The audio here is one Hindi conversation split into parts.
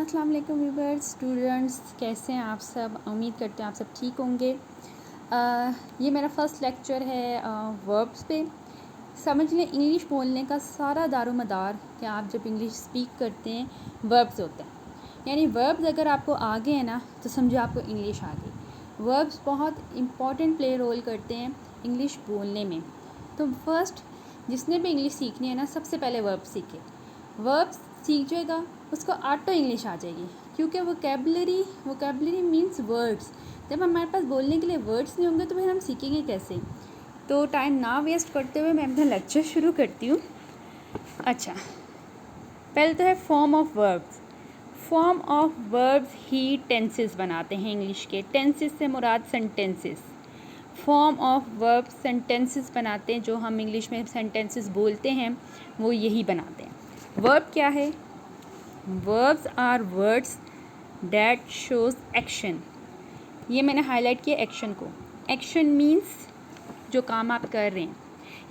अस्सलाम वालेकुम व्यूअर्स, स्टूडेंट्स कैसे हैं आप सब। उम्मीद करते हैं आप सब ठीक होंगे। ये मेरा फ़र्स्ट लेक्चर है वर्ब्स पे। समझ लें इंग्लिश बोलने का सारा दारोमदार कि आप जब इंग्लिश स्पीक करते हैं वर्ब्स होते हैं, यानी वर्ब्स अगर आपको आ गए हैं ना तो समझो आपको इंग्लिश आ गई। वर्ब्स बहुत इम्पॉर्टेंट प्ले रोल करते हैं इंग्लिश बोलने में। तो फर्स्ट जिसने भी इंग्लिश सीखनी है ना, सबसे पहले वर्ब्स सीखे। वर्ब्स सीख जाएगा उसको ऑटो इंग्लिश आ जाएगी, क्योंकि वोकेबलरी मीन्स वर्ड्स। जब हमारे पास बोलने के लिए वर्ड्स नहीं होंगे तो फिर हम सीखेंगे कैसे। तो टाइम ना वेस्ट करते हुए मैं अपना लेक्चर शुरू करती हूँ। अच्छा, पहले तो है form of verbs. Form of verbs ही टेंसेस बनाते हैं इंग्लिश के। टेंसेस से मुराद sentences. Form of verbs sentences बनाते हैं, जो हम इंग्लिश में सेंटेंसेस बोलते हैं वो यही बनाते हैं। वर्ब क्या है? Verbs are words that shows action. ये मैंने हाईलाइट किया एक्शन को। एक्शन मीन्स जो काम आप कर रहे हैं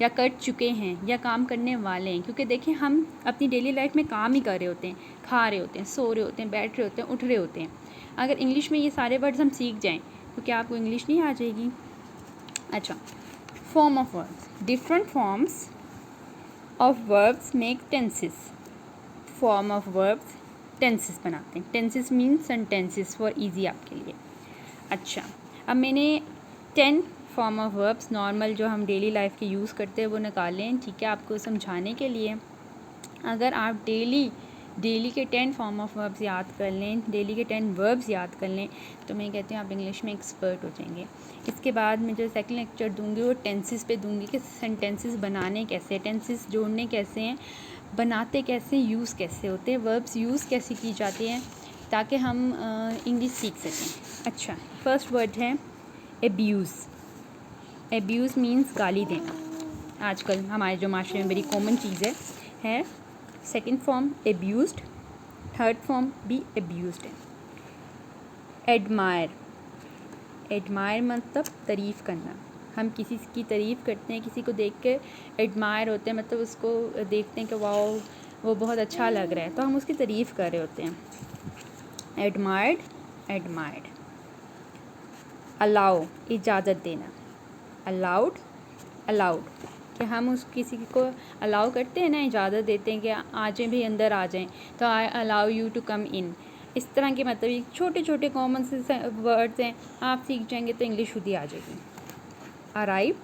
या कर चुके हैं या काम करने वाले हैं, क्योंकि देखिए हम अपनी डेली लाइफ में काम ही कर रहे होते हैं, खा रहे होते हैं, सो रहे होते हैं, बैठ रहे होते हैं, उठ रहे होते हैं। अगर इंग्लिश में ये सारे वर्ड्स हम सीख जाएं तो क्या आपको इंग्लिश नहीं आ जाएगी? अच्छा, form of verbs. Different forms of verbs make tenses. Form of verbs tenses बनाते हैं। Tenses means sentences for easy आपके लिए। अच्छा, अब मैंने 10 फॉर्म ऑफ वर्ब्स नॉर्मल जो हम डेली लाइफ के यूज़ करते हैं वो निकालें, ठीक है, आपको समझाने के लिए। अगर आप डेली के 10 फॉर्म ऑफ वर्ब्स याद कर लें, डेली के 10 वर्ब्स याद कर लें, तो मैं कहती हूँ आप इंग्लिश में एक्सपर्ट हो जाएंगे। इसके बाद मैं जो सेकंड लेक्चर दूंगी वो टेंसेस पे दूंगी कि सेंटेंसेस बनाने कैसे, टेंसेस जोड़ने कैसे हैं, बनाते कैसे, यूज़ कैसे होते हैं, वर्ब्स यूज़ कैसे की जाती हैं, ताकि हम इंग्लिश सीख सकें। अच्छा, फर्स्ट वर्ड है एब्यूज़। एब्यूज़ मीन्स गाली देना। आजकल हमारे जो माशरे में बड़ी कॉमन चीज़ है। सेकंड फॉर्म एब्यूज्ड, थर्ड फॉर्म भी एब्यूज्ड है। एडमायर। एडमायर मतलब तारीफ़ करना। हम किसी की तारीफ़ करते हैं, किसी को देख के एडमायर होते हैं, मतलब उसको देखते हैं कि वाओ वो बहुत अच्छा लग रहा है, तो हम उसकी तारीफ़ कर रहे होते हैं। Admired, admired. अलाउ, इजाज़त देना। अलाउड, अलाउड, कि हम उस किसी को अलाउ करते हैं ना, इजाज़त देते हैं कि आ जाएं भाई, अंदर आ जाएं, तो I allow you to come in. इस तरह के मतलब ये छोटे छोटे कॉमन से वर्ड्स हैं, आप सीख जाएंगे तो इंग्लिश खुद ही आ जाएगी। अराइव,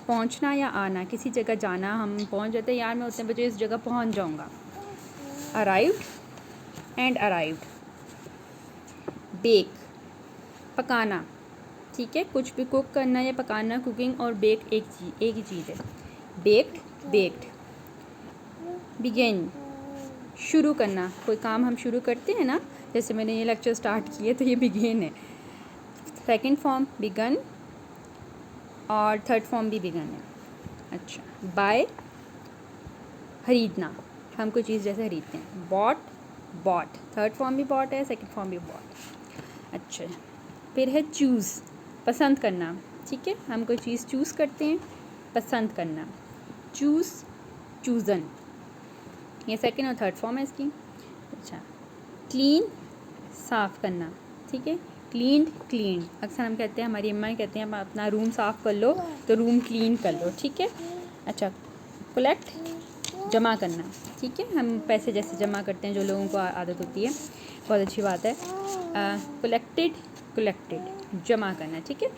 पहुंचना या आना, किसी जगह जाना, हम पहुंच जाते हैं, यार मैं उतने बजे इस जगह पहुंच जाऊंगा। Arrived and arrived. बेक, पकाना, ठीक है, कुछ भी कुक करना या पकाना। कुकिंग और बेक एक ही चीज़ है। Baked, baked. बिगिन, शुरू करना, कोई काम हम शुरू करते हैं ना, जैसे मैंने ये लेक्चर स्टार्ट किए तो ये बिगिन है। सेकंड फॉर्म बिगन और थर्ड फॉर्म भी बिगन है। अच्छा, बाय, खरीदना, हम कोई चीज़ जैसे खरीदते हैं। बॉट, बॉट, थर्ड फॉर्म भी बॉट है, सेकंड फॉर्म भी बॉट। अच्छा, फिर है चूज़, पसंद करना, ठीक है, हम कोई चीज़ चूज़ करते हैं, पसंद करना। चूज़, चूज़न, ये सेकंड और थर्ड फॉर्म है इसकी। अच्छा, क्लीन, साफ़ करना, ठीक है, क्लीन्ड, क्लीन। अक्सर हम कहते हैं, हमारी अम्मा कहते हैं अपना रूम साफ़ कर लो तो रूम क्लीन कर लो, ठीक है। अच्छा, कलेक्ट, जमा करना, ठीक है, हम पैसे जैसे जमा करते हैं, जो लोगों को आदत होती है, बहुत अच्छी बात है। कलेक्टेड, कलेक्टेड, जमा करना, ठीक है।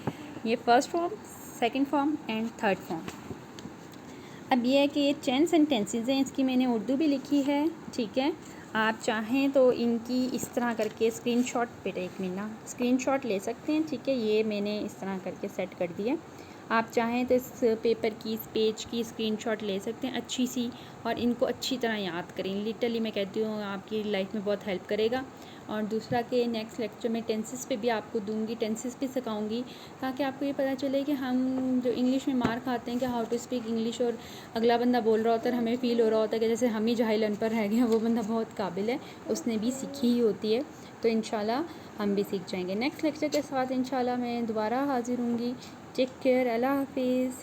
ये first form, second form and third form. अब ये है कि ये 10 सेंटेंसेस हैं, इसकी मैंने उर्दू भी लिखी है, ठीक है। आप चाहें तो इनकी इस तरह करके स्क्रीनशॉट, बेटा एक मिनट, स्क्रीनशॉट ले सकते हैं, ठीक है। ये मैंने इस तरह करके सेट कर दिया। आप चाहें तो इस पेपर की, इस पेज की स्क्रीनशॉट ले सकते हैं अच्छी सी, और इनको अच्छी तरह याद करें। लिटरली मैं कहती हूँ आपकी लाइफ में बहुत हेल्प करेगा। और दूसरा कि नेक्स्ट लेक्चर में टेंसेस पे भी आपको दूंगी, टेंसेस भी सिखाऊंगी, ताकि आपको ये पता चले कि हम जो इंग्लिश में मार खाते हैं कि हाउ टू स्पीक इंग्लिश, और अगला बंदा बोल रहा होता है, हमें फ़ील हो रहा होता है कि जैसे हम ही जाहिल अनपढ़ रह गए, वो बंदा बहुत काबिल है, उसने भी सीखी ही होती है। तो इंशाल्लाह हम भी सीख जाएंगे। नेक्स्ट लेक्चर के साथ इंशाल्लाह मैं दोबारा हाजिर होंगी। टेक केयर, अल्लाह हाफिज़।